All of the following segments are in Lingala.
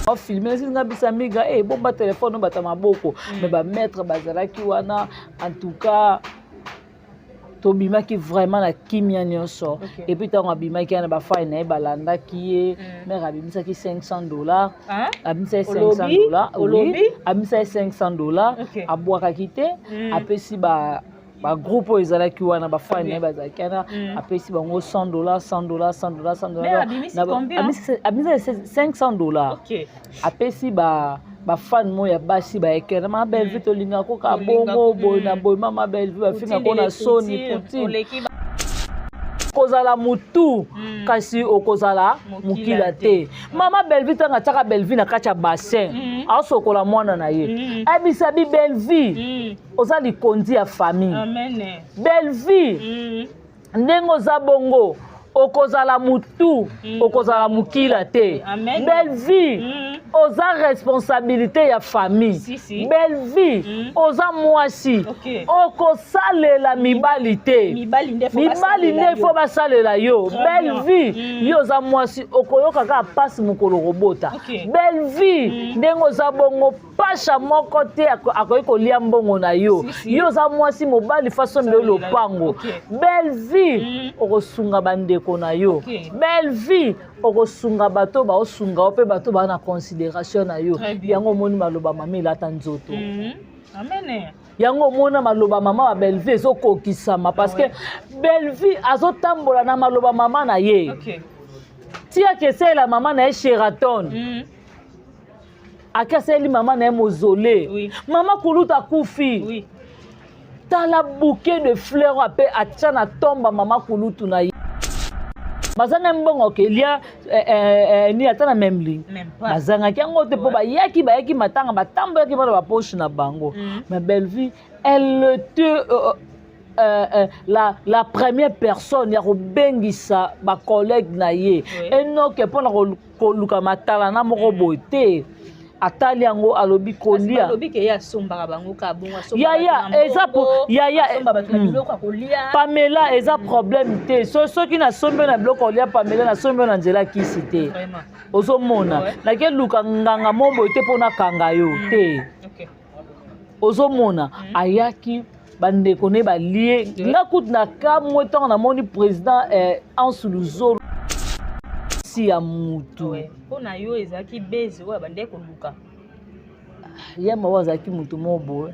On filme les singa bisamiga bomba téléphone bata maboko mais ba mettre bazalaki wana en tout cas tobima qui vraiment la kimia nyonso et puis tant abima qui na ba fa na balanda qui mais abimisa ki $500 abimisa $500 oui abimisa $500 abwaka kité apesi ba groupe ezalaki wana ba fa na bazalaki na apesi bango $100 abimisa $500 apesi ba fan moya basi ba ekena ma belle vie to linga ko ka bongo bona boy mama belle vie ba finga ko na soni Poutine kozala mutu kasi okozala mukila te mama belle vie tanga tsaka belle vie na kacha bassin asokola mwana na ye abisa bi belle vie ozali kondi ya famille amen belle vie ndengo za bongo okozala mutu okozala mukila te belle vie oza responsabilité ya famille belle vie oza mwasi okosalela mibali te mibali nde fo basalela yo belle vie yo oza mwasi okoyoka ka pasi mokolo kobota belle vie ndengo oza bongo pasha moko te akoki kolia mbongo na yo yo oza mwasi mobali faso mbe lopango belle vie okosunga bandeko na yo belle vie okosunga bato ba osunga ope bato ba na considération na yo yango moni maloba mama ilata nzoto amen yango mona maloba mama wa belle vie ezokokisama parce que belle vie azotambola na maloba mama na ye tia kesela mama na ye Sheraton akaseli mama na ye mausolée mama kuluta kufi tala bouquet de fleurs ape atia na tomba mama kulutu na ye bazanga mbongo kelia ni atana même ligne bazanga kiango te po bayaki matanga batambo yaki bana ba poche na bango mais belle vie elle la première personne ya kobengisa ba collègue na ye enoke pona koluka matala na moko bote atali yango alobi kolia alobi ke ya sombaka bango ka bongo Pamela eza problème te soki na sombe na biloko kolia Pamela na sombe na nzela kisi te ozomona na ke luka nganga mombo te pona kanga yo te ozomona ayaki bandeko ne balie ngakutu na kamwe ntango na moni président Ansoulou ya mutu pona yo ezaki beze wa bandeko luka ya mawa zaki mutu mobo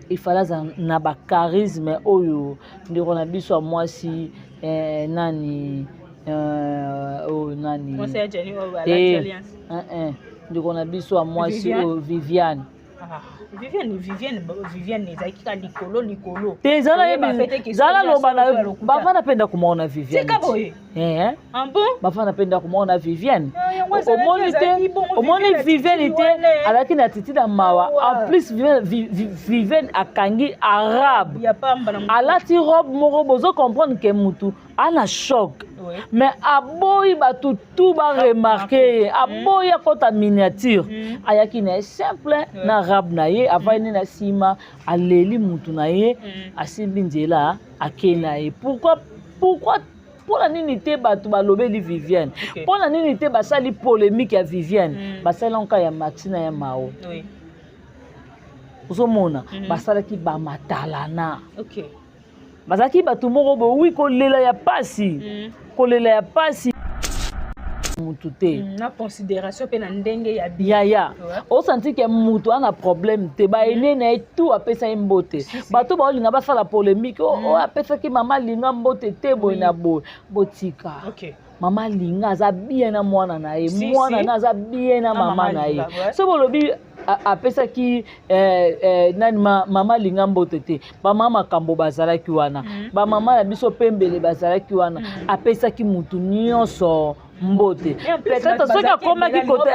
ifalaza na ba charisme oyo ndiko na biso mwasi nani nani conseil Jenny wa l'alliance ndiko na biso mwasi Viviane Viviane ezaki ka likolo te zala loba na bafana penda kumona Viviane tika boye bafana penda kumona Viviane omoni Viviane te alaki na titi na mawa en plus Viviane akangi arabe alati robe moko bozo comprendre que mutu ana choc mais aboyi batu tout ba remarquer aboyi akota miniature ayaki na simple na arabe na ye avani na sima aleli mutu na ye asimbi nzela akena ye pourquoi pona nini te bato balobeli Viviane pona nini te basali polémique ya Viviane basali onka ya Maxina ya Mao ozomona basalaki bamatalana bazaki bato moko bowi kolela ya pasi mutu te na considération pe na ndenge ya bien ya o senti que mutu ana problème te ba enene tout apesa mbote bato ba olinga basala polémique o apesa ki mama linga mbote te boy na boy botika mama linga aza bien na mwana na ye mwana na aza bien na mama na ye so bolobi apesa ki nani mama linga mbote te ba mama kambo bazalaki wana ba mama ya biso pembele bazalaki wana apesa ki mutu nyonso mbote peut-être soki akomaki côté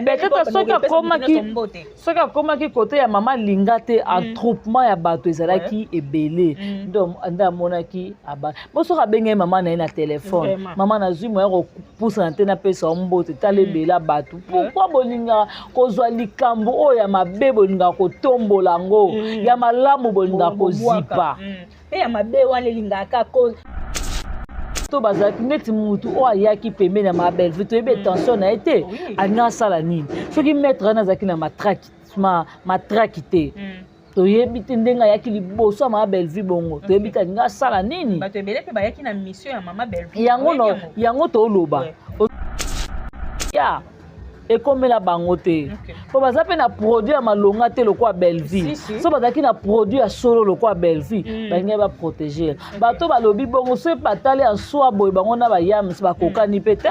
peut-être soki akomaki côté ya mama linga te attroupement ya bato ezalaki ebele donc nda amonaki bosoki abenge mama na ye na telefone mama nazwi moya kopusana te napesa mbote tala ebela bato pourkui bolingaka kozwa likambo oyo ya mabe bolingaka kotombola yango ya malamu bolingaka kozipa mpe ya mabe wana elingaka to bazalaki neti mutu oyo ayaki pembeni ya mabelvi toyebi tension na ye te alingi asala nini soki maître wana azalaki na matraki te toyebi te ndenge ayaki liboso ya mama belvi bongo toyebi te alingi asala nini bato ebele mpe bayaki na mission ya mama belvi yango toloba ya ekomela bango te po baza mpe na produit ya malonga te lokola belvi so bazalaki na produit ya solo lokola belvi balingi baprotege bato balobi bongo so batali ya swa boye bango na bayams bakokani mpe te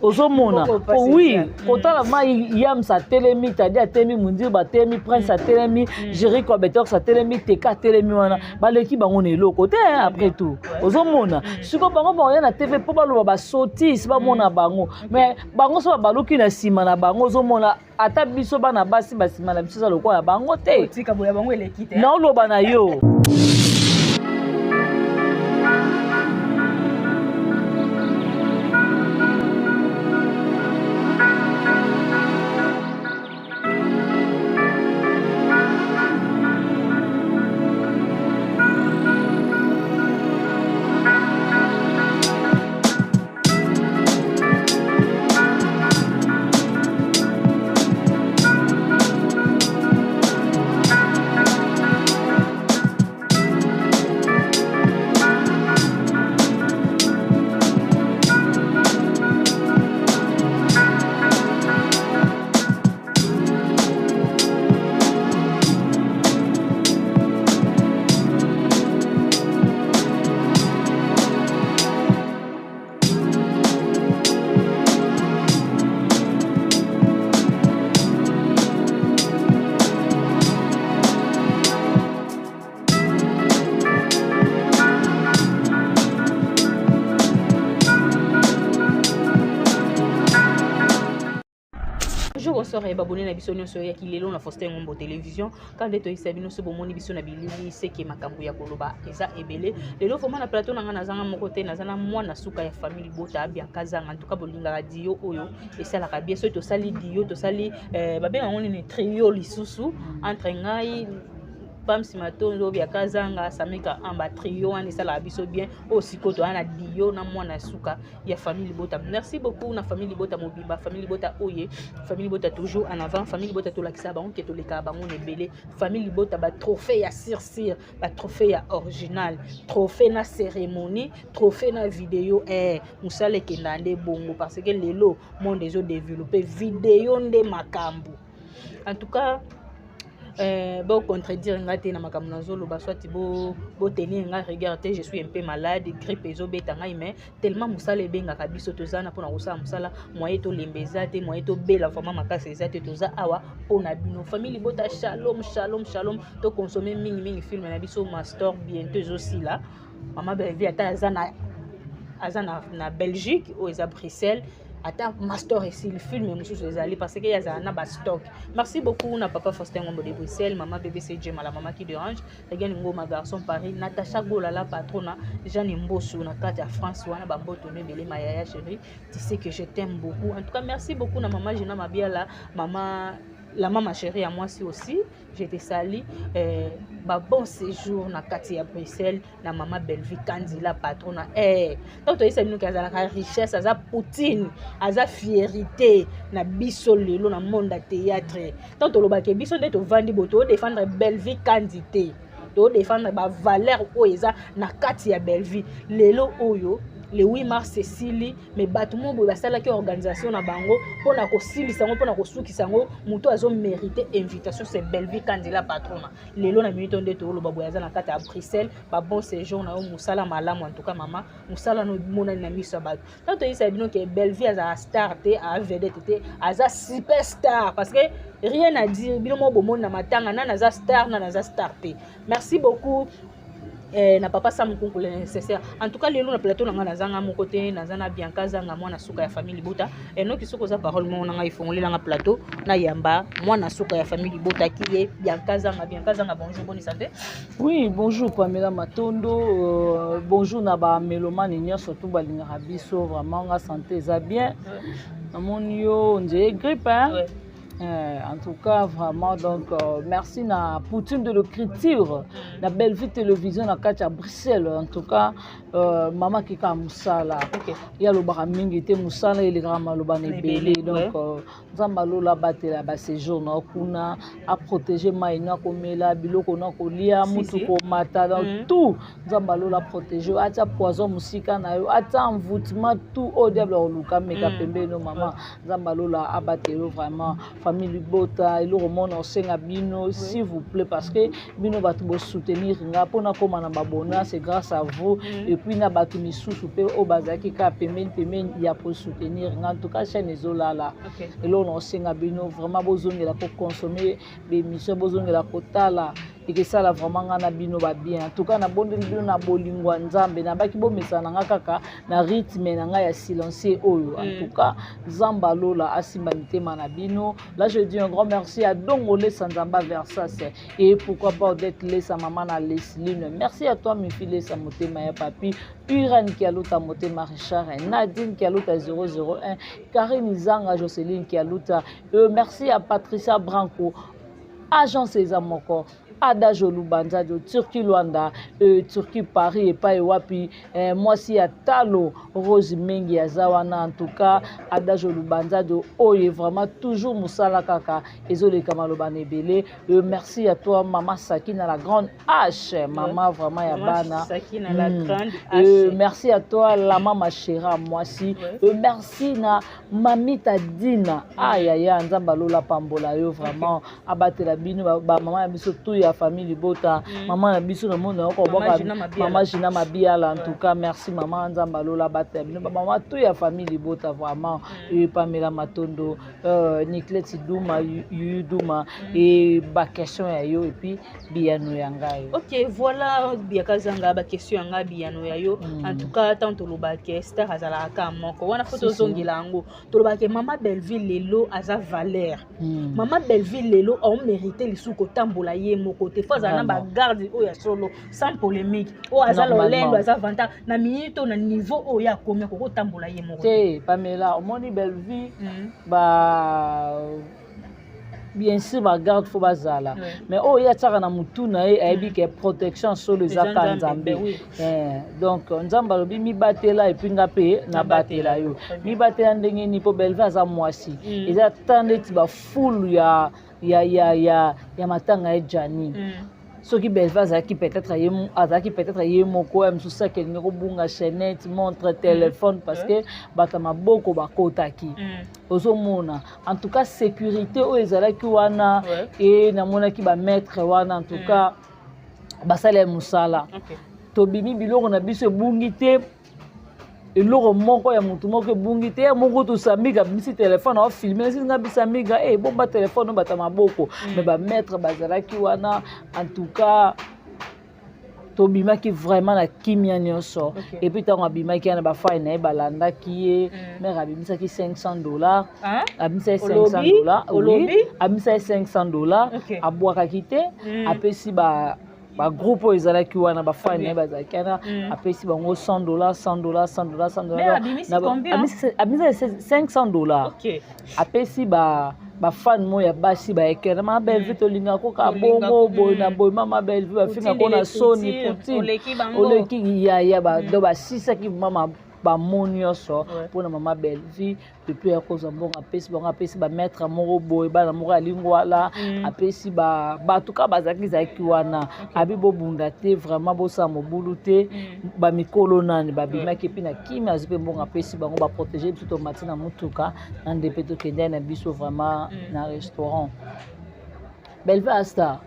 ozomona oui kotala ma yams atelemi tadi atelemi mundir batelemi prince atelemi Jericho Abetox atelemi teka atelemi wana baleki bango na eloko te après tout ozomona siko bango baoya na tv mpo baloba basotis bamona bango mais bango so babaluki na nsima na bango ozomona ata biso bana basi basima na biso eza lokola bango te naoloba na yo bonsoir et babone na biso nyonso ya kilelo na Faustin Ngombo télévision quand de toyisa bino so bomoni biso na bilili seke makambo ya koloba eza ebele lelo foma na plateau nanga nazanga moko te nazana mwana suka ya famille bota abia kazanga en tout cas bolinga radio oyo esalaka bien so to sali dio to sali babenga ngoni ni trio lisusu entre ngai Pam Simato bia kazanga sameka amba trio wana esala biso bien aussi koto ana dio na mwana suka ya famille bota. Merci beaucoup na famille bota mobimba famille bota oye famille bota toujours en avant famille bota to lakisa bango ke to leka bango nebele famille bota ba trophée ya sir ba trophée ya original trophée na cérémonie trophée na vidéo musale kendande bongo parce que lelo monde ezo développer vidéo nde makambo en tout cas bon contredire ngate na makambo na zolo ba soit bo tenir nga regarder je suis un peu malade grippe ezo beta ngai mais tellement musala benga ka biso tozana pona kosala musala moye to lembeza te moye to bela vraiment makasi ezate toza awa pona bino famille bota shalom shalom shalom to consommer mingi film na biso master bientôt aussi là mama belvi ata azana na Belgique ou eza Bruxelles ata master ici le film mususu ezali parce que yaza na ba stock. Merci beaucoup na papa Faustin Ngombo de Bruxelles, maman BBC Jema la maman qui dérange, Regan Ngoma garçon Paris, Natacha Gola la patrona, Jeanne Mbosso na carte à France wana ba mbotone bele mayaya chérie, tu sais que je t'aime beaucoup. En tout cas merci beaucoup na maman Jena Mabia la maman chérie à moi aussi, je te salue bon séjour na kati à Bruxelles na maman Belvi Kandi la patrona donc toi ça nous kazala ka richesse aza poutine aza fierté na biso lelo na monde à théâtre donc to lobake biso nde to vandi boto défendre Belvi Kandi te to défendre ba valeur oyo na kati ya Belvi lelo oyo le 8 mars Cécilie mais batumo boy basala ki organisation na bango pona ko silisa ngo pona ko sukisa ngo muto azo mériter invitation c'est Belvi Kandi la patrona lelo na minute nde to lo baboyaza na kata à Bruxelles ba bon séjour na musala malamu en tout cas mama musala no mona na miso ba tant to isa bino ke Belvi aza star te a vedette te aza superstar parce que rien à dire bino mo bomona na matanga na aza star na aza star te. Merci beaucoup na papa Sam Kunku le nécessaire. En tout cas lelo na plateau na zanga mon côté na zana bien kazanga mwana suka ya famille bota et no kisoko za parole mo na ifongoli na plateau na yamba mwana suka ya famille bota qui est bien kazanga bonjour bonne santé. Oui bonjour Pamela Matondo bonjour na ba mélomane nya surtout ba linga biso vraiment nga santé za bien amonio nje grippe hein En tout cas, vraiment, donc, merci na Poutine de l'écriture, la belle vie télévision à Katia Bruxelles. En tout cas, maman qui a Moussala. Il y a le Baramingi, il Moussala et les grands Maloban et Bélé. Donc, Zambalo la batte la bas séjour, Kuna a protégé Maïna Komela, Biloko na Kolia, Mutuko Mata, tout. Zambalo la protégé, Atia poison, Moussika na yo, Atia envoûtement, tout au diable au Luka, Meka Pembe, no maman. Zambalo la abatté vraiment. Famille Bota, il remonte en Senga Bino, s'il vous plaît, parce que Bino va tout soutenir. Pour c'est grâce à vous. Et puis, na batu misou soupe au bazaki ka pemen il y a pour soutenir. En tout cas, chez Nezola là. Et là, on Senga Bino, vraiment besoin de la pour consommer des missions, besoin de la quota là. Et que ça là vraiment na bino ba bien. En tout cas, na bonde bino na bolingwa nzambe na baki bo mesana nga kaka na rythme na nga ya silencieux oyo. En tout cas, Zamba Lola asimba mitema na bino. Là, je dis un grand merci à Dongole Sanzamba Versas et pourquoi pas d'être laissé à maman na Lesline. Merci à toi, mes filles, sa motema ya papi. Uran qui a l'autre motema Richard, Nadine qui a l'autre 001, Karine Zanga Jocelyne qui a l'autre. Merci à Patricia Branco, Agent César Moko. Ada Jolubanza de Turquie Luanda, Turquie Paris et pas Wapi, moi si à Talo, Rose Mengi Azawana en tout cas, Ada Jolubanza de Oye, vraiment toujours Moussala Kaka, Ezole Kamalobane Belé. Merci à toi, Maman Sakina, la grande H, Maman vraiment Yabana. Sakina, la grande H. Merci à toi, la Maman Chéra, moi si. Merci na Mamita Dina, aïe aïe, Nzambalola Pambola, vraiment, abattre la bine, maman a mis tout la famille Bota, maman a biso le monde maman Gina Mabiala en tout cas merci maman Nzambalo la batte maman tout la famille Bota vraiment et Pamela Matondo Nicolette Douma Yuduma et ba question ya yo et puis Biano Yangayo. OK, voilà Biakazanga ba question yanga Biano yayo en tout cas tant to lo ba Esther azala ka moko wana photo zongila ngo to lo ba ke maman Belleville lelo aza valeur maman Belleville lelo a mérité les sous ko tambola ye côté fois à ba garde o ya solo sans polémique o azala olendo azavanta na minute na niveau o ya komia ko tambola ye moko te Pamela omoni Belleville ba bien sûr ba garde faut bazala mais o ya tsaka na mutuna e ayebi ke protection solo ezaka nzambe donc nzamba lobi mi batela et puis ngape na batela yo mi batela ndenge ni po Belleville aza mwasi eza tande ti ba full ya matanga e Jani ce qui Belleville qui peut-être yé moko même sous ça qu'il ko bunga chaînette montre téléphone parce que batama boko bakotaki ozomona en tout cas sécurité o ezala ki wana et na mona ki ba maître wana en tout cas basale musala to bimi biloko na biso bungite et l'eau moko ya mutu moko bungite ya moko to samika bisi téléphone au filmer si nga bisamiga bon ba téléphone ba tamaboko mais ba mettre bazala ki wana en tout cas to bima ki vraiment na kimia nyoso et puis tant abima ki na ba fa na balanda ki mais abimisa ki $500 abimisa $500 oui abimisa $500 abwaka kite apesi ba groupe ezala ki wana ba fa na ba zakana apesi bango $100 abimisa $500 apesi ba fan moya basi ba ekena ma Belleville to linga ko ka bongo boina boy mama Belleville ba finga ko na Sony Poutine oleki ya ba do ba sisa ki mama ba monioso pour na mama Belleville depuis à cause bon apesi ba mettre moko boy ba na moko alingwa la apesi ba tout ka bazaki zaki wana abibo bunda te vraiment bo sa mobulu te ba mikolo nani ba bimaki pina kimi azipe bon apesi bango ba protéger tout matina mutuka na ndepeto kende na biso vraiment na restaurant Belleville asta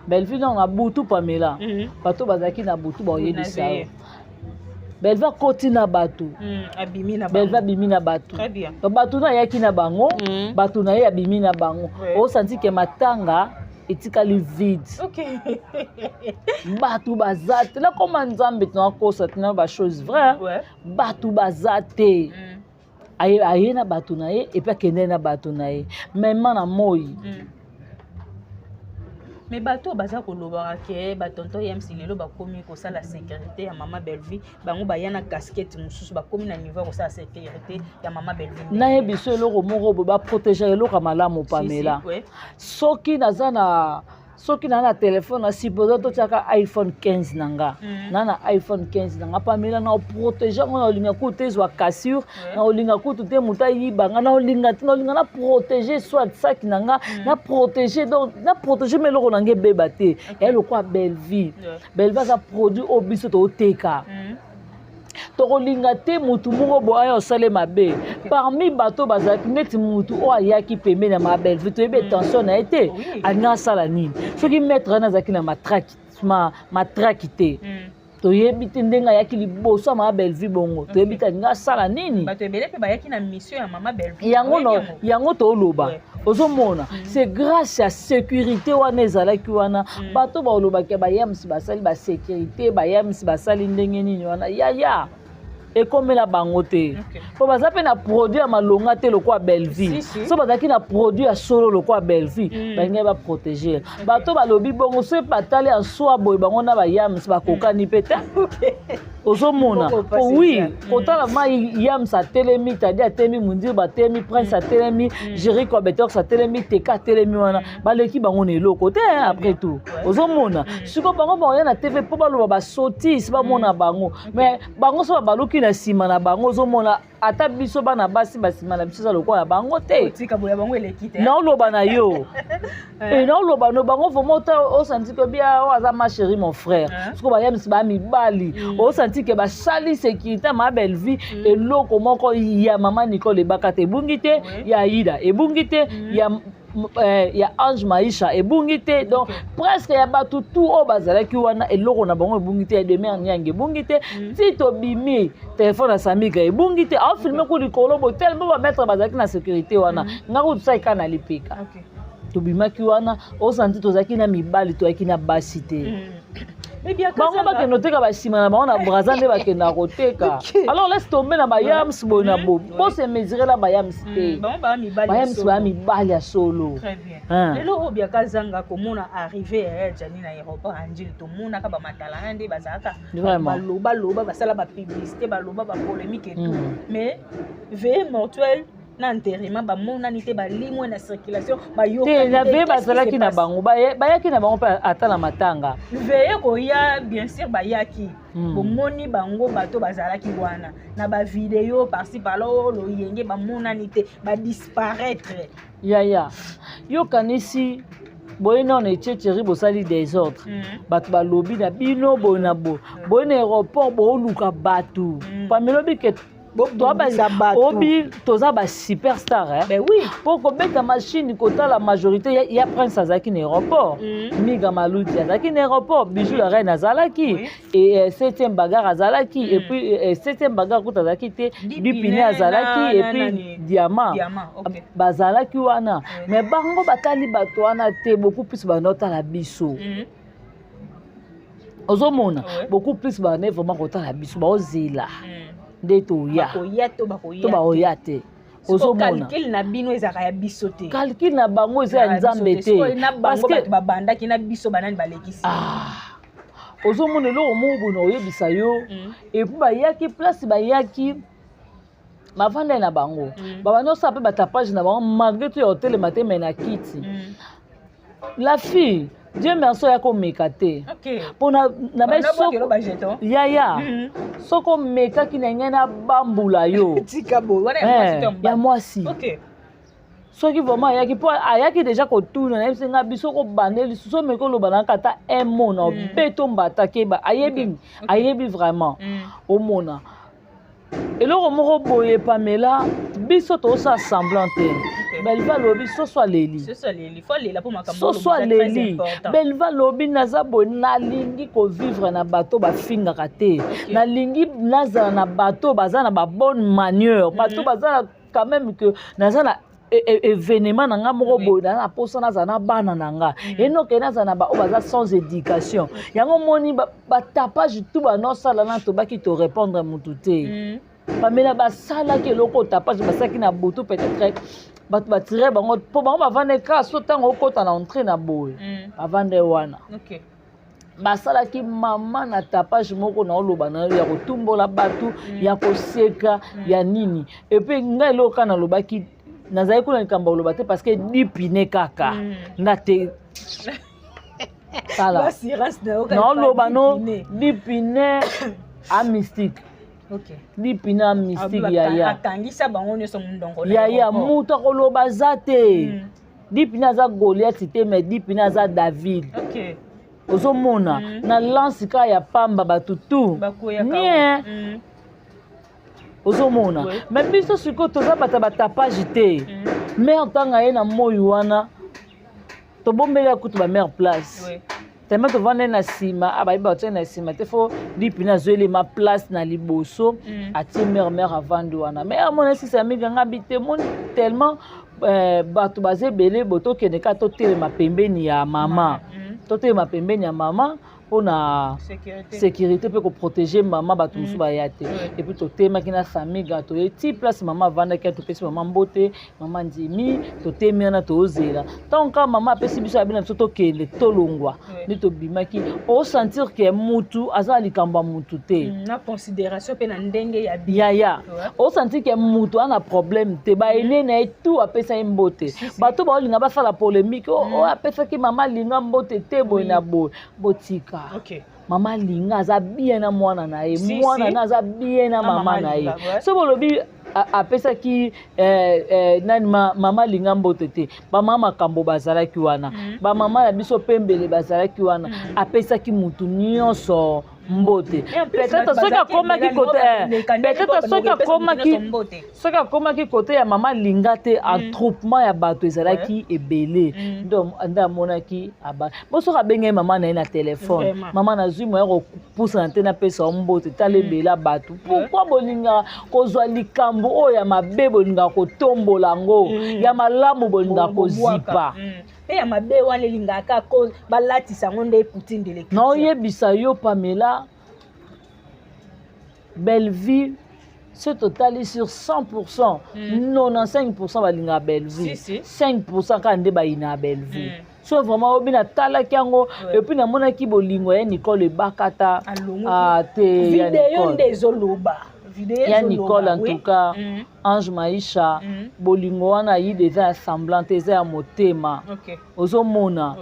Belleville on a butu Pamela bato bazaki na butu ba oyebisa Belleville koti na batu Belleville abimi na batu batu na yaki na bango batu na ye abimi na bango o santi ke matanga etikali vide batu bazate la comme nzambe tuna kosa tuna ba chose vrai batu bazate aye na batu na ye et puis kende na batu na ye même na moi mais bato baza kolobaka ke batonton Yams lelo bakomi kosala sécurité ya mama Belleville bango baya na casquette mosusu bakomi na niveau kosala sécurité ya mama Belleville nayebi so eloko moko ba protéger eloko malamu Pamela soki naza na téléphone na supposé to tiaka iPhone 15 nanga na iPhone 15 nanga Pamela na protéger ngo na olinga kutu zwa cassure na olinga kutu te muta yibanga na olinga na protéger soit sac nanga na protéger donc na protéger meloko nanga beba te eloko Belleville za produit obiso to teka tokolinga te mutu moko boya osale mabe parmi bato bazalaki neti mutu o ayaki pembeni ya Belleville toyebi tension na ete alinga asala nini soki maître wana azalaki na matraki te toyebi te ndenge ayaki liboso ya Belleville bongo toyebi te alinga asala nini bato ebele mpe bayaki na mission ya mama Belleville yango toloba ozomona c'est grâce à sécurité wana ezalaki wana bato balobaki bayamisi basali basécurité bayamisi basali ndenge nini wana yaya ekomela bango te po baza mpe na produit ya malonga te lokwa Belleville so bazalaki na produit ya solo lokwa Belleville balingai baprotéger bato balobi bongo so batali en soi boye bango na bayamisi bakokani mpe te ozomona oui kotala ma Yams atelemi tadi atelemi Mundir batelemi Prince atelemi Jericho Betor atelemi Teka atelemi wana baleki bango na eloko te après tout ozomona siko bango baoya na TV po baloba basotis bamona bango mais bango so baluki na sima na bango ozomona ata biso bana basi basima na biso lokola bango te na oloba na yo na oloba no bango vraiment o senti que bien o aza ma chérie mon frère siko bayamisi ba mibali o senti que ba sali sécurité ma Belleville eloko moko ya mama Nicole Ebaka te ebungi te ya Aïda ebungi te ya Ange Maïcha ebungi te donc presque ya bato tout o bazalaki wana eloko na bango ebungi te ya Demer Nyange ebungi te Tito Bimi téléphone ya Samika ebungi te a filmer ko likolo bo tellement ba mettre bazalaki na sécurité wana ngako tsaika na lipeka tobimaki wana o senti tozaki na mibali toyaki na basi te bango bakende oteka basima na bango na braza nde bakende akoteka alors laisse tomber na bayams boye na bo bose mesure la bayams te bayams baya mibali ya solo lelo oyo biaka zanga komona arrivé ya Jani na aéroport Angile tomonaka bamatala nde bazalaka baloba basala bapublicité baloba bapolémique et tout mais veille mortuelle na enterrement bamonani te balimwe na circulation te na veille bazalaki na bango bayaki na bango mpe ata na matanga veille koya bien sûr bayaki bomoni bango bato bazalaki wana na bavideo parci par là loyenge bamonani te badisparaître yaya yokanisi boye na on chéri bosali désordre bato balobi na bino boye na boye na aéroport booluka bato pamelobi ke obi toza ba superstar ben oui pour kobeta machine kota la majorité ya Prince azalaki na aéroport Miga Maluti azalaki na aéroport Bijou la reine azalaki et 7e bagarre azalaki et puis 7e bagarre kuta azalaki te Dupine azalaki et puis Diamant bazalaki wana mais bango batali bato wana te beaucoup plus banota la biso ozomona beaucoup plus bane vraiment kota la biso baozela nde toya to baoya te ozomona calcul na bino ezaka ya biso te calcul na bango eza ya nzambe te parce que babandaki na biso banani balekisi ozomona eloko moko boye na oyebisa yo epuis bayaki place bayaki bavanda na bango babandi osala mpe batapage na bango malgré to ya hotelema te me na kiti la fille Dieu merci ya komeka te mpona na yaya soko mekaki na ngai na bambula yo ya mwasi soki vraiment ayaki mpo ayaki deja kotuna nayebisi nga biso kobande lisusu omeki oloba naka ata un mot na obeto mbata keba ayebi vraiment omona eloko moko boye Pamela biso tosala semblant te Belleville alobi soso aleli Belleville alobi naza boye nalingi kovivre na bato bafingaka te nalingi nazala na bato baza na babonne manière bato baza quand même que naza na événement nanga moko boye na posa nazala na bana nanga enoke nazala na bao baza sans éducation yango moni batapage tout banosala na tobaki to répondre mutu te Pamela basalaki eloko tapage basalaki na butu peut-être bato batire bango mpo bango bavande kaka so ntango okota na entrée na boye bavande wana basalaki mama na tapage moko na oloba na ya kotumbola bato ya koseka ya nini epuis ngai eloka nalobaki nazali kuna likambo oloba te parce que dipine kaka nga te tala naoloba no dipine a mystique dipine a mystique yaya mutu akoloba za te dipine aza Goliath te mais dipine aza David ozomona na lance ka ya pamba bato tu nie ozomona mais biso sikoyo toza bato batapage te mare ntanga ye na moi wana tobombeli akutu bamare place tellement tovanda na nsima abayebi batie na nsima te fo dipine azoelema place na liboso atie mare avandi wana mais amona esisa miganga bitemoni tellement bato baza ebele botokende ka totelema pembeni ya mama totelema pembeni ya mama mpona sécurité mpe koprotege mama bato mosusu baya te epuis totemaki na famille ga toye ti place mama avandaki topesi mama mbote mama ndimi totemi wana tozela ntango kaka mama apesi biso yabi na biso tokende tolongwa nde tobimaki osentir ke mutu aza na likambo ya mutu te na considération mpe na ndenge yaya osentir ke mutu ana problème te baene na ye tu apesa ye mbote bato baolinga basala polémique oyo apesaki mama alinga mbote te boye na boye botika mama linga aza bien na mwana na ye mwana na aza bien na mama na ye so bolobi apesaki nani mama linga mbote te bamama makambo bazalaki wana bamama na biso pembele bazalaki wana apesaki mutu nyonso mbote peut-être soki akomaki kote peut-être soki akomaki kote ya mama linga te attroupement ya bato ezalaki ebele nde amonaki bosoki abengaki mama na ye na telefone mama nazwi moya kopusana te napesa mbote tala ebele bato pourkui bolingaka kozwa likambo oyo ya mabe bolingaka kotombola yango ya malamu bolingaka kozipa mpe ya mabe wana elingaka balatisa yango nde eputindele naoyebisa yo Pamela belle vie ce total sur 100% 95% balingaka belle vie 5% kaka nde bayina belle vie so vraiment obina talaki yango epuis namonaki bolingo ya Nicole ebakata te video nde ezoloba ya Nicole en tout cas Ange Maisha bolingo wana yide eza ya semblante eza ya motema ozomona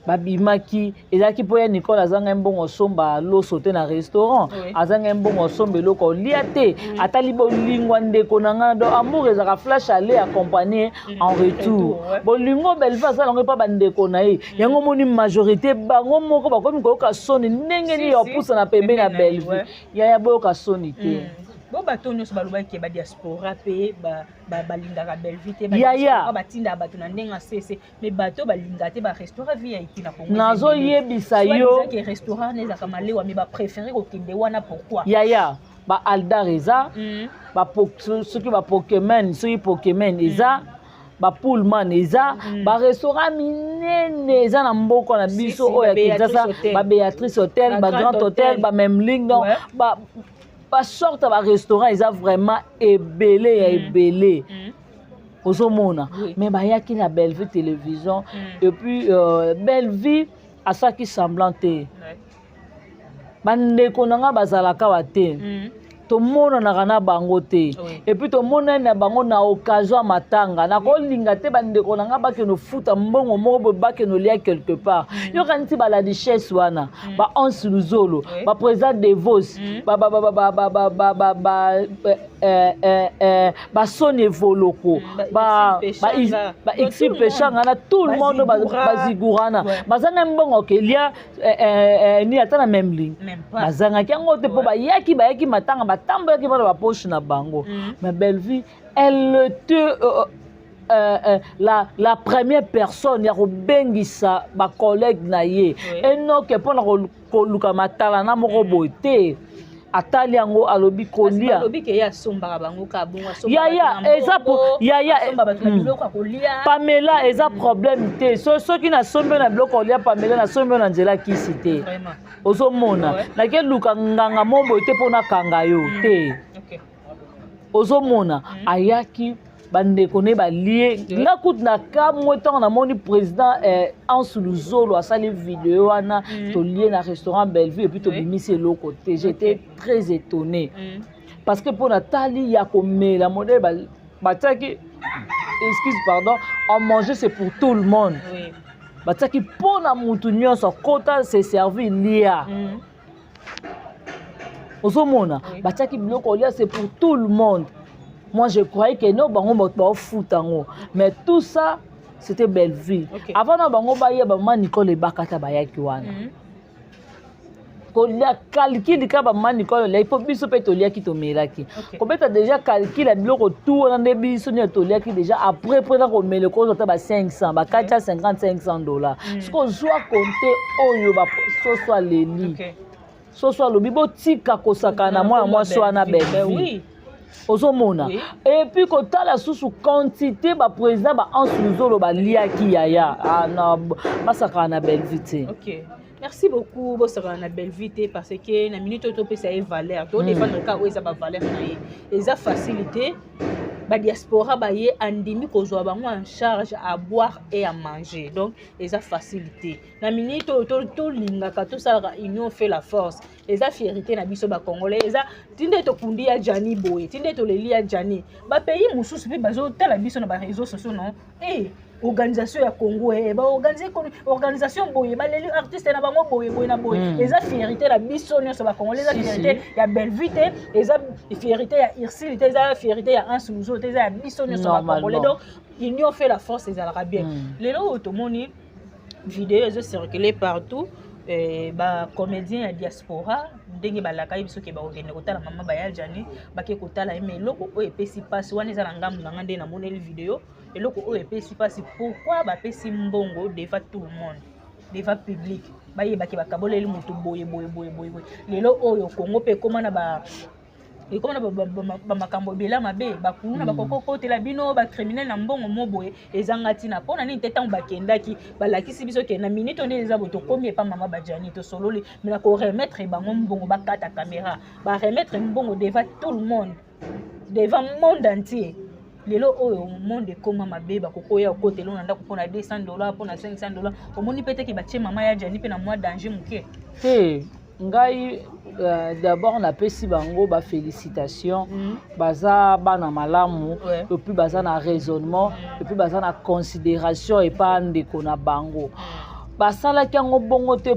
babimaki ezalaki mpo ya Nicole azanga mbongo somba loso te na restaurant azanga mbongo somba eloko olia te atali bolingo ndeko na nga do amour ezaka flash aller accompagner en retour bolingo belva asalango mpa bandeko na ye yango moni majorité bango moko bakomi koyoka soni ndenge nini yapusa na pembeni ya belvi yaya boyoka soni te bo bato nyonso balobaki ba diaspora pe balingaka belvi te batinda bato na ndenge asese mais bato balinga te barestaurant VIP na Congo nazoyebisa yo restaurant ezaka malewa mais bapréféré kokende wana pourquoi yaya ba Aldar eza soki bapokémon soki pokémon eza bapullman eza barestaurant minene eza na mboka na biso oyo ya Kinshasa baBéatrice Hotel baGrand Hotel baMemling donc basorte barestaurant eza vraiment ebele ya ebele ozomona mais bayaki na Bellevue télévision et puis Bellevue asaki semblant te bandeko na nga bazalaka wa te tomonanaka na bango te epuis tomonani na bango na occasion ya matanga nakolinga te bandeko na nga bakeno futa mbongo moko boye bakeno lia quelque part yoka nti baladichesse wana ba Once Luzolo baprésident Devos basoni evoloko baexi peshanga na tout le monde bazigurana bazanga mbongo ke lia ni ata na Memling bazangaki yango te mpo bayaki matanga batamboyaki mpona bapoche na bango mais Bellevue elle te la première personne ya kobengisa bacollègue na ye enoke mpona koluka matala na moko boye te atali yango alobi kolia alobi ke ya sombaka bango ka bonga yaya eza Pamela eza problème te soki na sombe na biloko kolia Pamela na sombe na nzela kisi te ozomona nake luka nganga mo boye te mpona kanga yo te ozomona ayaki bande connaît ba lié nga kutu na ka moto na moni président Ansouluzolo a sali vidéo wana to lié na restaurant Bellevue et puis to bimisi l'autre côté. J'étais très étonné parce que pour Nathalie ya komela modèle ba taki excuse pardon on mangeait c'est pour tout le monde. Oui. Ba taki pour na mutu nyonso kota c'est servi lia. Ozomona ba taki biloko lia c'est pour tout le monde. Moi, je croyais que non, bango ba foot ango. Mais tout ça, c'était Bellevue. Avant na bango ba ya ba man Nicole Bakata ba ya kiwana. Ko la calcul ka ba man Nicole la ipo biso pe to lia ki to melaki. Ko beta déjà calcul la biloko tout on a biso ni to lia ki déjà après ko mele ko zo ta ba 500 ba 450 $500. Ce qu'on soit compter oyo ba so soit leli. So soit lo bibo tika ko sakana moi so na Bellevue. Oui. Ozomona et puis quand la sous quantité ba président ba Ansouluzolo ba liaki yaya na basaka na Bellevue. OK. Merci beaucoup bosaka na Bellevue parce que na minute to pesa e valeur to défendre ka oza ba valeur na ye eza facilité ba diaspora ba ye andimi ko zo bango en charge à boire et à manger donc eza facilité na minute to linga ka to sala union fait la force eza fierté na biso ba congolais eza tinde to kundi ya Jani boye tinde to leli ya Jani ba pays mususu pe bazo tala biso na ba réseaux sociaux non organisation ya Congo ba organiser organisation boye ba leli artiste na bango boye na boye eza fierté la biso nyonso ba congolais eza fierté ya Bellevue eza fierté ya Irsile eza fierté ya Ansouluzolo eza ya biso nyonso ba congolais donc union fait la force ezalaka bien lelo otomoni vidéo ezo circuler partout ba comédien ya diaspora ndenge balaka biso ke ba okende kotala mama ba ya Jani ba ke kotala mais eloko oyo epesi pasi wana eza na ngambu na ngande na moneli vidéo eloko oyo epesi pasi pourquoi ba pesi mbongo devant tout le monde devant public ba yeba ke bakaboleli mutu boye lelo oyo Congo pe koma na ba et comme ba makambo bela mabe ba kuna ba kokoko tela bino ba criminel na mbongo moboye ezangati na pona ni tetango bakendaki balakisi biso ke na minute on eza boto komi pa mama ba Jani to sololi mais na ko remettre bango mbongo ba kata caméra ba remettre mbongo devant tout le monde devant le monde entier lelo oyo monde koma mabe ba kokoya okotelo na ndako pona $200 pona $500 omoni pete ki ba tie mama ya Jani pe na moi danger muke ngai d'abord na pesi bango ba félicitations baza bana malamu et puis baza na raisonnement et puis baza na considération et pas ndeko na bango basala kango bongo te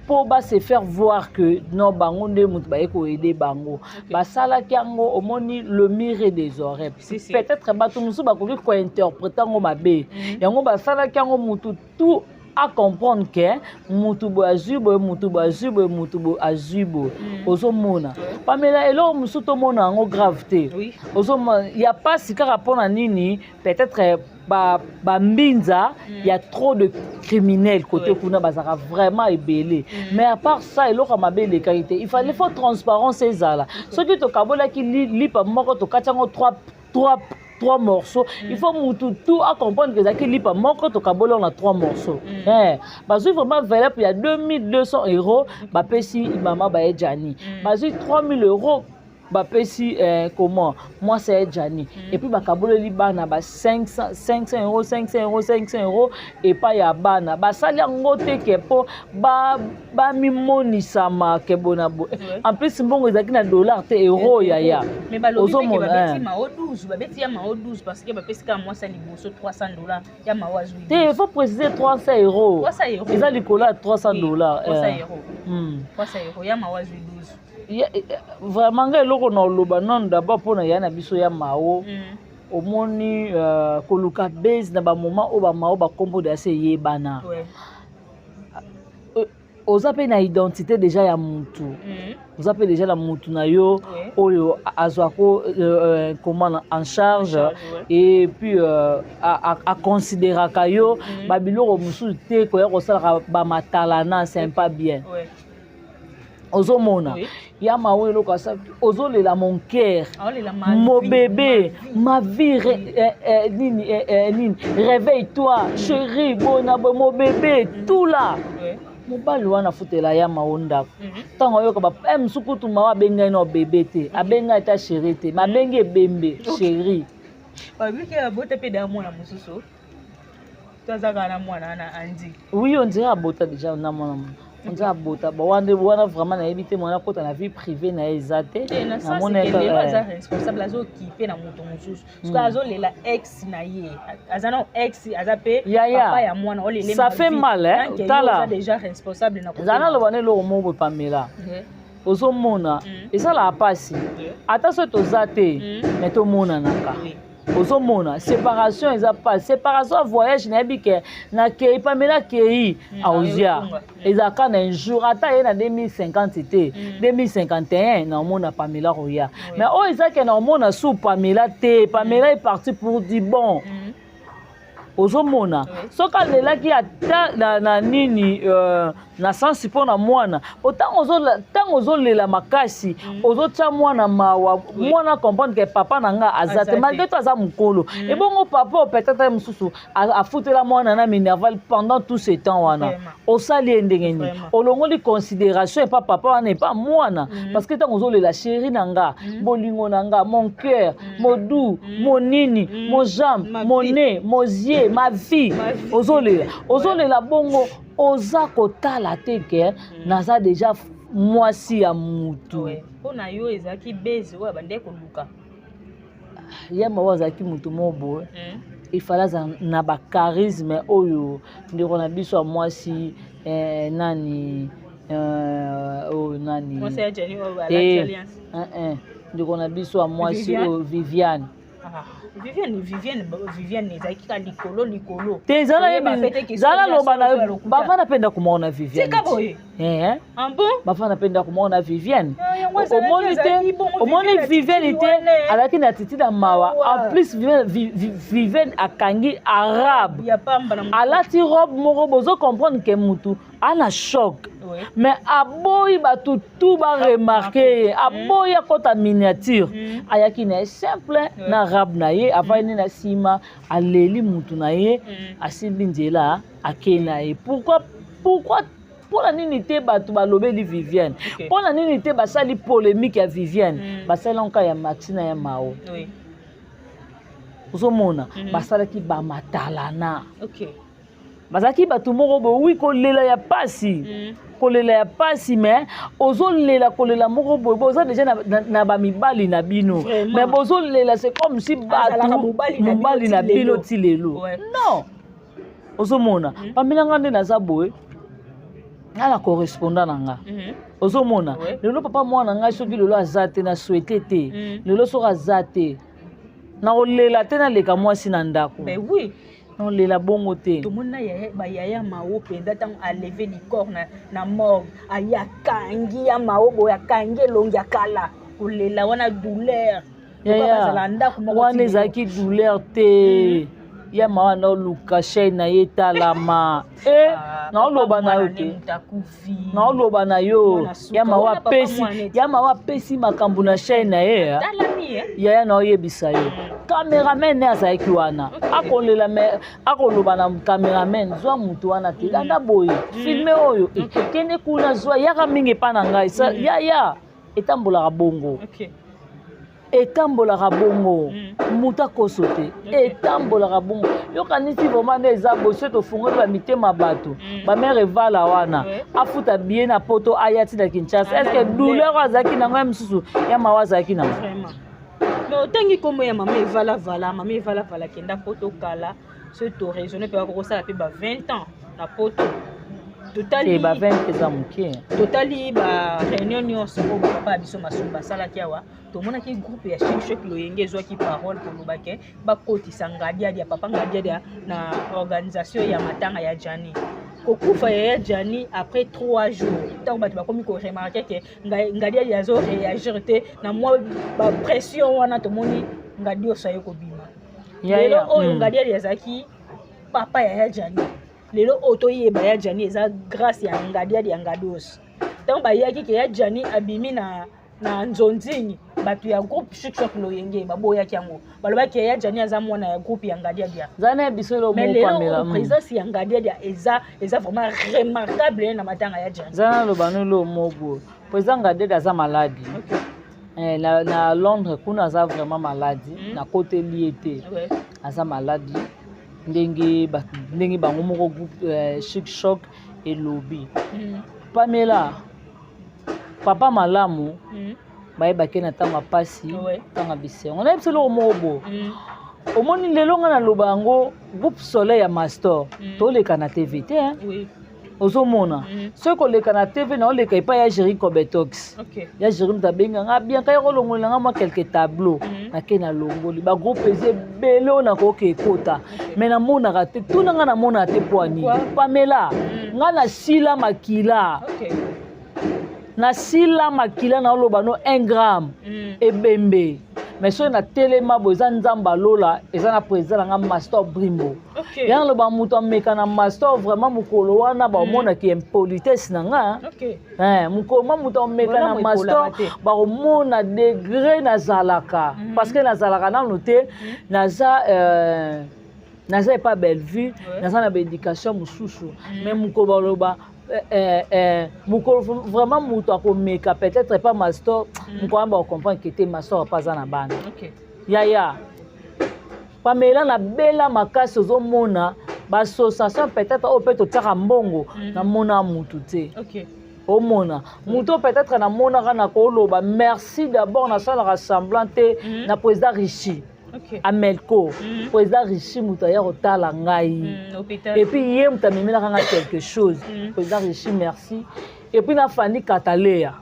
pour ba se faire voir que non bango nde mutu ba eko aider bango basala kango omoni le mire des oreilles peut-être bato musu ba ko interpréter ngo mabe yango basala kango mutu tout à comprendre que mutubo azubo ozomona pamela elo musuto mona ngo gravité ozomona ya pas sika rapona nini peut-être ba mbinza y a trop de criminels côté kuna bazaka vraiment ebelé mais à part ça elo ka mabele qualité il fallait faut transparence ezala soki to kabola ki lipa moko to katango 3 morceaux il faut tout à comprendre que zaki lipa moko to kabola on a 3 morceaux bazui vraiment valeur il y a 2200 € ba pesi mama ba Jani bazui 3000 € ba pesi comment moi c'est Jani et puis ba kaboleli bana ba 500 € et pas ya bana ba sali ngote ke po ba mimoni sama ke bonabo en plus mbongo ezaki na dollar te euro ya mais ba lobi ke ba beti ma o 12 ba beti ya ma o 12 parce que ba pesi ka moi ça liboso $300 ya ma wa zui te il faut préciser 300 €. 300 € eza likola $300 €300 ya ma wa zui 12 vraiment nga eloko na oloba non d'abord pona ya na biso ya mao omoni koluka base na ba moment o ba mao ba kombo de ase yebana oza pe na identité déjà ya mutu oza pe déjà la mutu na yo oyo azwako comment en charge et puis à considérer kayo ba biloko musu te ko ya ko sala ba matalana c'est pas bien ozomona ya mawe loko asa ozolela mon cœur mon bébé ma vie nini réveille-toi chérie bona mon bébé tout là mobali wana futela ya maonda tango yoka ba msukutu mawa benga no bébé te abenga ta chérie te mabenga bembe chérie babiki abota pe da mwana mususu tozaka na mwana na andi oui on dirait abota déjà na mwana on dirait abota ba wana vraiment na éviter mwana kota na vie privée na ezate na mwana ka responsable azo kipe na moto mususu parce que azo lela ex na ye azana ex azape papa ya mwana o lele ça fait mal hein tala déjà responsable na zana lo bane lo mo Pamela ozomona ezala pasi ata so tozate mais tomona naka ozomona séparation eza pas séparation voyage na bike na kei Pamela kei auzia ezaka na un jour ata ye na 2050 te 2051 na mona Pamela roya mais o ezaka na mona sous Pamela te Pamela est parti pour du bon ozomona soka lelaki ata na nini na sensi mpo na mwana ntango ozolela makasi ozotia mwana mawa mwana comprendre ke papa na nga aza te malgré to aza mokolo ebongo papa peut-être mosusu afutela mwana na minerval pendant tout ce temps wana osali ye ndenge nini olongoli considération epa papa wana epa mwana parce que ntango ozolela chéri na nga bolingo na nga mon cœur modu monini mo jambe mon nez mo yeux ma vie ozolela bongo oza kotala te ke naza déjà mwasi ya mutu mpona yo ezalaki beze oyo abandeki koluka ye mawa azalaki mutu mobo ifala aza na bacharisme oyo ndeko na biso ya mwasi nani oyo nani ndeko na biso ya mwasi oyo Viviane Viviane ezalaki ka likolo te zala loba na bafana penda kumona Viviane tika boye bafana penda kumona Viviane omoni Viviane te alaki na titi na mawa en plus Viviane akangi arabe alati robe moko bozo comprendre ke mutu ana choc mais aboyi bato tout ba remarquer aboyi akota miniature ayaki na simple na arabe na ye avani na sima aleli mutu na ye asimbi nzela akei na ye pourquoi mpona nini te bato balobeli Viviane mpona nini te basali polémique ya Viviane basali nka ya Maxina ya Mao ozomona basalaki bamatalana bazalaki bato moko bowi kolela ya pasi mais ozolela kolela moko boye boza déjà na bamibali na bino mais bozolela c'est comme si bato mobali na bino ti lelo non ozomona Pamela nga nde naza boye ala correspondant na nga ozomona lelo papa mwana ngai soki lelo aza te na souhaité te lelo soki aza te na kolela te naleka mwasi na ndako non lela bongo te tomona bayaya mao mpenza ntango aleve licorps na morgue ayakangi ya mao boye akangi elongi ya kala kolela wana douleur wana ezalaki douleur te ya mawa na oluka chaine na ye etalama naoloba na yo te naoloba na yo ya mawa apesi makambo na chaine na ye yaya na oyebisa yo cameraman ne azalaki wana akoloba na cameraman zwa mutu wana te landa boye filme oyo kende kuna zwa yaka mingi epa na ngai yaya etambolaka bongo etambolaka bongo mutu akoso te etambolaka bongo yokanisi vraimen nde eza boye so tofungoli bamitema bato bamere evala wana afuta bie na poto aya ti na Kinshasa estce douleur azalaki nango ya mosusu ya mawa azalaki nango mais otangi kombo ya mama evalavala kenda poto kala so to raisonne mpe bakokosala mpe ba 20 ans na poto totali ba 20 eza moke totali ba réunion nyonso oyo bapapa ya biso masumu basalaki awa tomonaki groupe ya Shik Loyenge ezwaki parole kolobake bakotisa ngadiadi ya papa ngadiadi na organisation ya matanga ya Jani kokufa ya Jani après 3 jours ntango bato bakomi koremarke ke ngadiadi azo réagir te na mwa bapression wana tomoni ngadi oso aye kobima lelo oyo ngadiadi azalaki papa ya Jani lelo otoyeba ya Jani eza grâce ya ngadiadi ya ngados ntango bayaki ke ya Jani abimi na nzonzingi bato ya groupe Shik Loyenge baboyaki yango balobaki ya Jani aza mwana ya groupe ya ngadiadi zana biso lo mais lelo présence ya ngadiadi eza vraiment remarquable na matanga ya Jani zana lo banolo mobo président ngadiadi aza maladi na Londres kuna aza vraiment maladie na côté lié aza maladie ndenge bango moko groupe Chic Choc et Lobby Pamela papa malamu bayebaki na ntango apasi ntango bisengo na yebisa eloko moko bo omoni lelo nga na loba yango groupe Soleil ya Mastor toleka na TV te ozomona soki koleka na TV na oleka epai ya Jerry Cobetox ya Jerry mutabenga nga bien kaya kolongolela nga mwa quelques tableaux nake na longoli bagroupe eze ebele oyo nakoki ekota me namonaka te tuna nga namonaka te poani Pamela nga nasila makila na oloba no 1 gramme ebembe mais soki na telema bo eza nzamba lola eza na président nanga Mastor Brimbo yango loba moto ameka na Mastor vraiment mokolo wana baomonaki impolitesse na nga mokolo ma moto ameka na Mastor baomona degré nazalaka parce que nazalaka nano te naza epa Bellevue naza na baéducation mosusu mais mokolo baloba mokolo vraiment moto akomeka peut-être pas Mastor mokolo wana bakomprendre ke te Mastor apa aza na bana yaya Pamela na bela makasi ozomona bassociation peut-être oyo mpe totiaka mbongo namona mutu te omona mutu peut-être namonaka na koloba merci d'abord nasalaka semblant te na président Richi Amelco président Richi mutu aya kotala ngai et puis ye mutu amemelaka nga quelque chose président Richi merci et puis na Fanny Katalea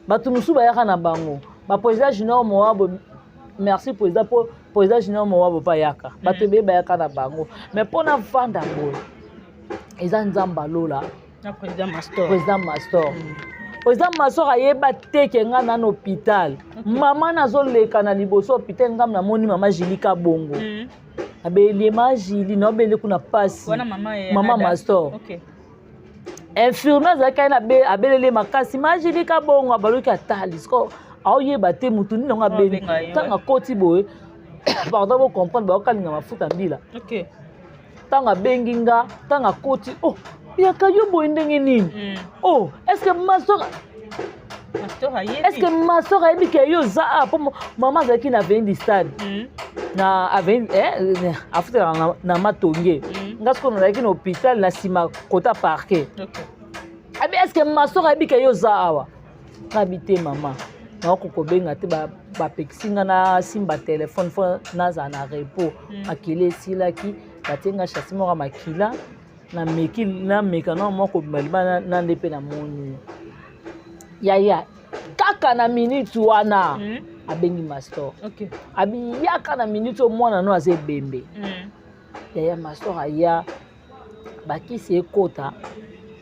bato mosusu bayaka na bango baprésident Junior Moabo merci président Junior Moabo bayaka bato ebeye bayaka na bango mais mpona vanda boye eza nzamba lola président Mastor président Mastor ayeba teke nga na hôpital mama nazoleka na liboso hôpital ngam namoni mama Jilika bongo abelie ma Jili na obele kuna pasi mama Mastor infirmière azalaki na abelele makasi ma Jilika bongo abaloki atali siko aoyeba te mutu nini nango abeli ntango akoti boye pardon bocomprendre baokalinga mafuta mbila ntango abengi nga ntango akoti yaka yo boye ndenge nini est-ce que Mastor ayebi ke yo za mpo mama azalaki na vein du stade na afutelaka na matonge nga siko nazalaki na hôpital na nsima kota parquet abi est-ce que Mastor ayebi ke yo za awa nabi te mama naoko kobenga te bapekisi nga na simba telefone fo nazala na repos makila esilaki batenga chasi moko makila nameka na moko bimaliba na nde mpe na moni yaya kaka na minute wana abengi Mastor abiyaka na minute oyo mwana no aza ebembe yaya Mastor aya bakisi ekota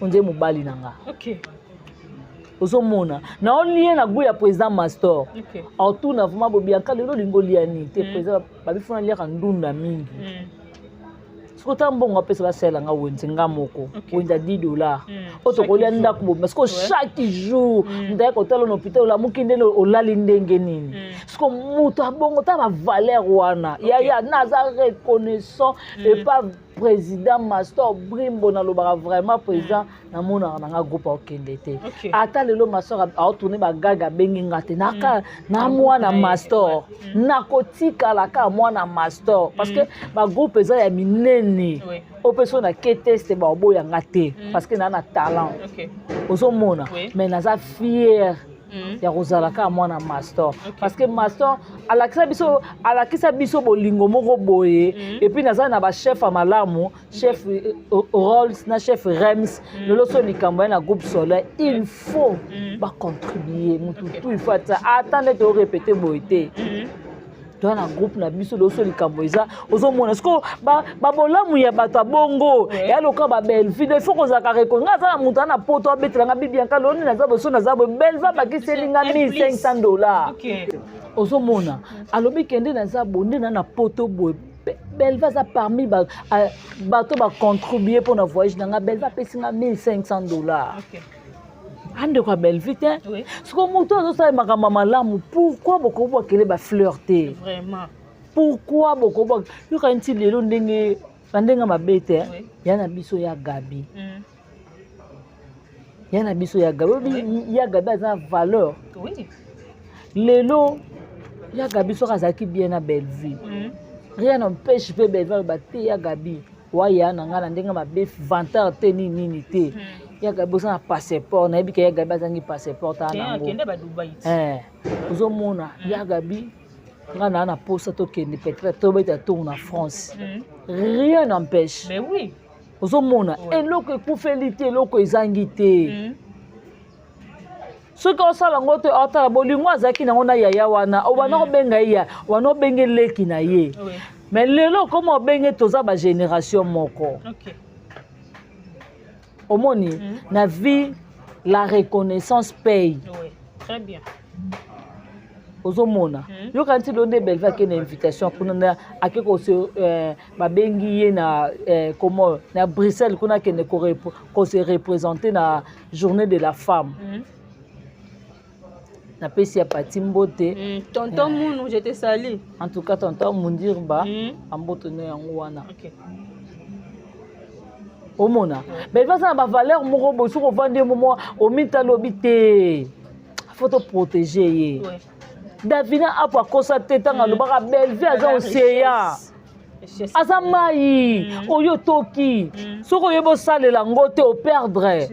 onze mobali na nga ozomona na olie na goût ya président Mastor aotuna vraiment bobianka lelo lingo liani te président babifuna liaka ndunda mingi siko mbongo apesa basala nga wenze nga moko wenza $10 otokolia ndako bo parce que chaque jour ndaya kotala na hôpital la mukinde olali ndenge nini siko mutu abongo ta ba valeur wana ya naza reconnaissant et pas président Mastor Brimbo na lobaka vraiment président na mona na nga groupe okende te ata lelo Mastor a tourner ba gaga bengi ngate naka na mwana Mastor nakotika la ka mwana Mastor parce que ba groupe eza ya minene o personne ke teste ba oboya ngate parce que na talent ozomona mais naza fier ya kozalaka mwana Mastor parce que Mastor alakisa biso bolingo moko boye et puis naza na ba chef amalamu chef Rolls na chef Rems lelo so likambo na groupe Soleil il faut ba contribuer mutu tout il faut attendre de répéter boité na groupe na biso loso likambo eza ozomona siko babolamu ya bato bongo ya loka ba Bellevue il faut kozaka rekonga za mutu na poto abetelanga bibianka loni naza boso naza bo Bellevue bakiselinga $1,500 ozomona alobi kende naza bonde na poto boye Bellevue za parmi bato ba contribuer pour na voyage nanga Bellevue pesinga $1,500 ande kwa Bellevue te siko moto azosala makambo malamu pourquoi bokobo akele ba flirter vraiment pourquoi bokobo yo ka nti lelo ndenge bandenga mabete yana biso ya Gabi ya Gabi aza valeur lelo ya Gabi so kazaki bien na belle vie rien n'empêche pe belle vie ba te ya Gabi wa ya na ngana ndenga mabe vanteur te nini te ya Gabi so na passeport na ebika ya Gabi azangi passeport ta na ngo kende ba Dubai ozo mona ya Gabi ngana na posa to kende peut-être to beta tour na France rien n'empêche mais oui ozo mona eloko ekufeli eloko ezangi te soki osala ngo te otala bolingo azalaki nango na yaya wana obana obenga ya wana obenge leki na ye mais lelo comme obenge toza ba génération moko omoni na vie la reconnaissance paye très bien ozomona yo kanti donde belva ke na invitation kuna na akeko se babengi ye na comment na Bruxelles kuna ke ne ko se représenter na journée de la femme na pesi ya pati mbote tonton Mounou je te salue en tout cas tonton Mundirba amboto ne yango wana omona belva ça na ba valeur moko bosu ko vendre momo o mitalobi te faut te protéger ye Davina apo akosa te tanga lobaka belle vie aza oseya aza mai oyo toki soko yebo salela ngo te o perdre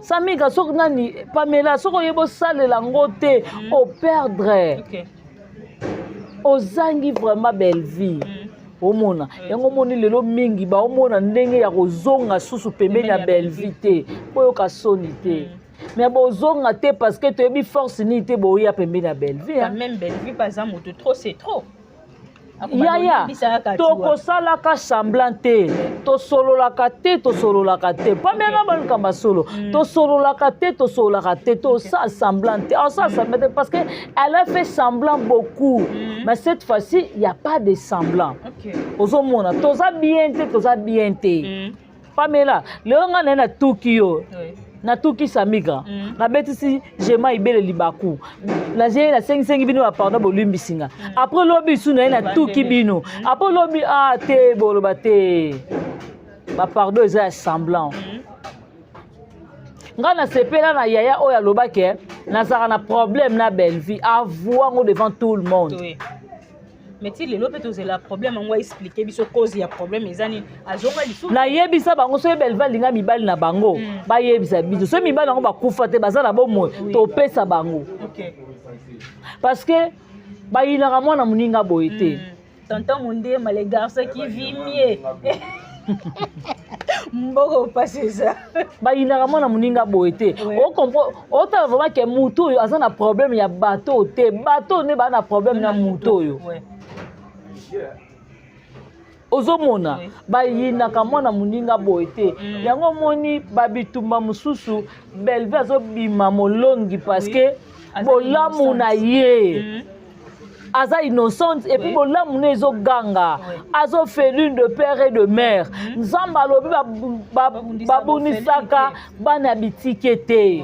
Samiga soko nani Pamela soko yebo salela ngo te o perdre ozangi vraiment belle vie omona yango moni lelo mingi ba omona ndenge ya kozonga susu pembeni ya belle vie te oyo kasoni te mais bozonga te parce que tu as force ni te boya pembeni na belle vie même belle vie par exemple trop c'est trop yaya tokosalaka semblant te tosololaka te pamela baluka basolo tosololaka te tosala semblant te osala semblant te parce que elle a fait semblant beaucoup mais cette fois-ci il y a pas de semblant ozomona toza bien te pamela leo nga na tuki yo na tuki Samiga na betisi jema ibele libaku la je na sengi bino ba pardon bolumbisinga après lobi suna na tuki bino après lobi te boloba te ba pardon eza semblant nga na sepela na yaya oya lobake na saka na problème na belle vie avoir devant tout le monde mais ti lelo pe tozela problème ngo expliquer biso cause ya problème ezani azonga lisu na yebisa bango so belle valinga mibali na bango ba yebisa biso so mibali ngo bakufa te bazala bomo to pesa bango parce que ba yinaka mwana muninga boyete tonton Mundé les garçons qui vivent mieux mboko passer ça ba yinaka mwana muninga boyete o comprend o ta vraiment que muto yo azana problème ya bateau te bateau ne ba na problème na muto yo ozomona bayinaka mwana muninga boye te yango moni babitumba mususu belle vie azobima molongi parce que bolamu na ye aza innocente et puis bolamu na ezoganga azofeli de père et de mère nzamba alobi babunisaka bana bitike te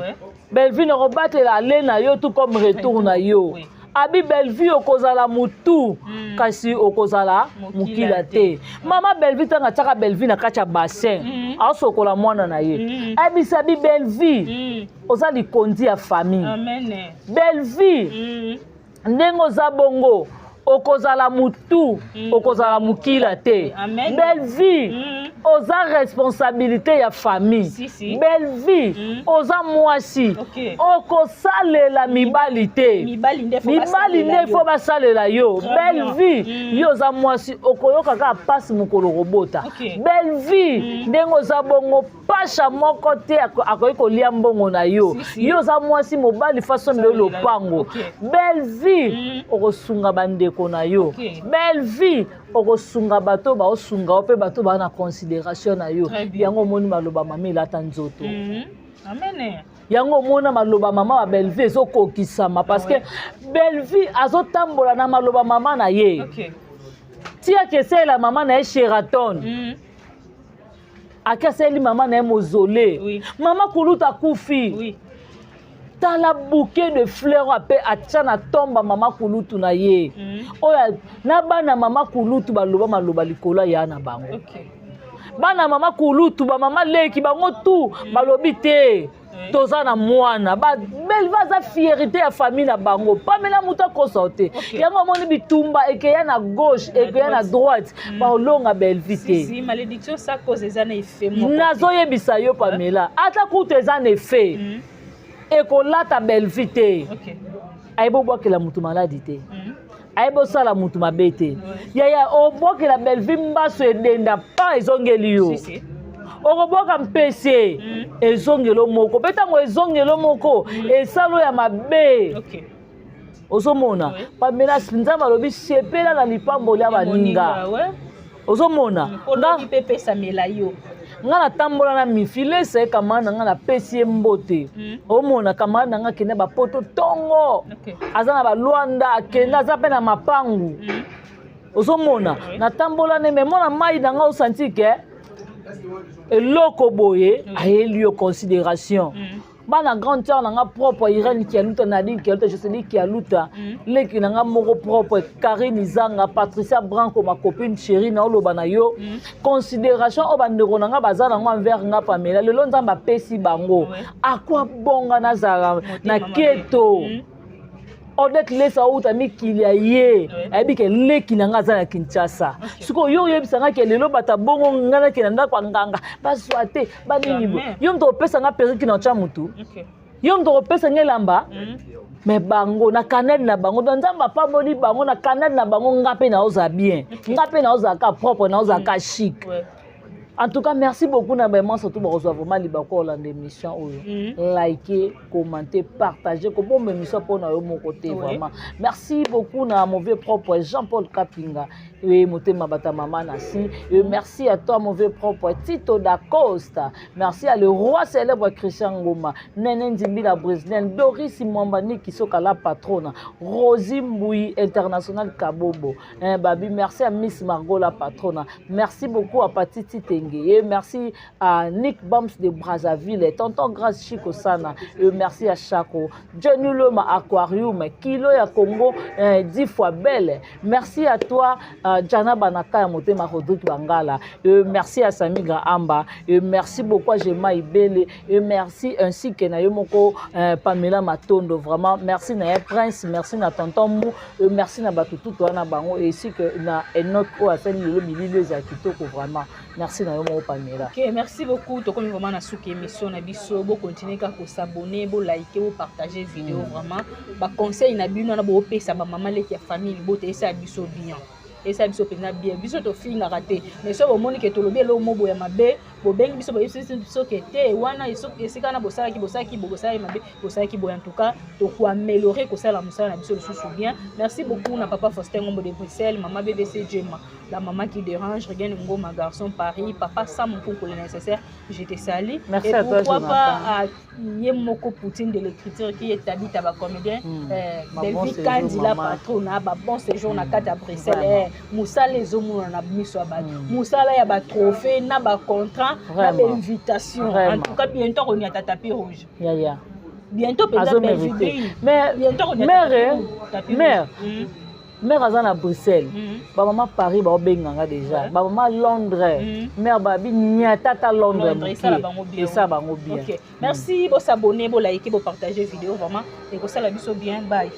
belle vie na kobatela ale na yo tout comme retour na yo abi belle vie okozala mutu kasi okozala mukila te mama belle vie tanga tshaka belle vie na kacha bassin asokola mwana na ye abisa bi belle vie oza likondi ya famille amen belle vie ndengo za bongo okozala mutu okozala mukila te belle vie oza responsabilité ya famille belle vie oza mwasi okosalela mibali te mibali nde fo basalela yo belle vie yo oza mwasi okoyoka kaka pasi mokolo kobota belle vie ndenge oza bongo pasha moko te akoki kolia mbongo na yo yo oza mwasi mobali faso mbe lopango belle vie okosunga bandeko na yo belle vie okosunga bato baosunga pe bato ba na considération na yo yango moni maloba mama elata nzoto amen yango mona maloba mama wa belle vie ezokokisama parce que belle vie azotambola na maloba mama na ye tia kesela mama na ye Sheraton akaseli mama na ye mausolée mama kuluta kufi tala bouquet de fleurs ape atia na tomba mama kulutu na ye oya na bana mama kulutu baloba maloba likolo ya na bango bana mama kulutu ba mama leki bango tu balobi te toza na mwana Belva aza fierté ya famille na bango Pamela muta consulté yango moni bitumba ekeya na gauche ekeya na droite baolonga Belvite si malédiction ça cause eza na effet moko nazoyebisa yo Pamela ata kutu eza na effet ekolata Belvite ayebobwakela mutu maladi te ayebosala mutu mabe te yaya obwakela Belvi mbaso edenda pa ezongeli yo okoboka mpese ezongelo moko pe ntango ezongelo moko esalo ya mabe ozomona Pamela Nzambe alobi sepela na lipamboli ya baninga ozomona nga natambola na mifile se kamana nga napesi ye mbote omona kamana na nga akende bapoto tongo aza na balwanda akende aza mpe na mapangu ozomona natambola ne me mona mai na nga osanti ke eloko boye ayeli yo considération bana grande sœur nanga propre Irène Kialuta Nadine Kialuta Jocelyne Kialuta leki nanga moko propre Karine Zanga Patricia Branco ma copine chérie na oloba na yo considération o bandeko nanga baza nango envers nga Pamela lelo Nzambe apesi bango akwa bonga nazala na keto Odette lesa uta mikili ya ye ayebi ke leki nanga aza na Kinshasa siko yo yebisanga ke lelo bata bongo ngana ke nanda kwa nganga baswate banini bo yo mto pesa nga periki na cha mutu yo mto pesa ngelamba me bango na canal na bango Nzambe pa moni bango na canal na bango ngape na oza bien ngape na oza ka propre na oza ka chic. En tout cas, merci beaucoup. Surtout, vraiment libako dans l'émission. Likez, commentez, partagez. Comment l'émission pour mon côté vraiment. Merci beaucoup à mon vieux propre Jean-Paul Kapinga. Et merci à toi, mon vieux propre Tito da Costa. Merci à le roi célèbre Christian Ngoma, Nenen Zimbi la brésilienne, Doris Mwambani qui sont la patronne, Rosie Mboui international Kabobo. Babi, merci à Miss Margot la patronne. Merci beaucoup à Patiti Tengue. Et merci à Nick Bams de Brazzaville, Tonton Grace Chico Sana. Et merci à Chaco, Johnny Loma Aquarium, Kilo ya Congo, 10 fois belle. Merci à toi, Jana Banaka ya Motema Rodrigue Bangala. Merci à Samiga Amba. Merci beaucoup à Jema Ibele. Merci ainsi que na Yomoko Pamela Matondo. Vraiment, merci na Prince, merci na Tonton Mou, merci na Batutu na Bango et ainsi que na Enoch Oasen le milieu za Kitoko vraiment. Merci na Yomoko Pamela. OK, merci beaucoup. To comme vraiment na souki émission na biso, bo continuer ka ko s'abonner, bo liker, bo partager vidéo vraiment. Ba conseil na bino na bo pesa ba maman leki ya famille, bo te esa biso bien. Et ça biso pena bien biso to finga raté mais so bomoni ke to lobi lo mobo ya mabe bo bengi biso biso ke te wana esika na bosala ki mabe bosala ki boya en tout cas to ko améliorer ko sala musala na biso sous bien. Merci beaucoup na papa Faustin Ngombo de Bruxelles, maman BBC Gemma, la maman qui dérange, regagne Ngoma garçon Paris, papa Sam pour le nécessaire, je te salue. Merci et à toi. Pourquoi pas à Yemoko Poutine de l'écriture qui est habité à comédien Belvi Kandi la patronne ba bon séjour na kata Bruxelles. Moussa les hommes na biso abad Moussa la ya ba trophée na ba contrat na ba invitation en tout cas bientôt on y a tapis rouge bientôt peut-être mais bientôt mère azana à Bruxelles ba maman Paris ba benganga déjà ba maman Londres mère babi nyatata Londres et ça bango bien. OK, merci bo s'abonner, bo liker, bo partager vidéo vraiment et ko ça la biso bien. Bye.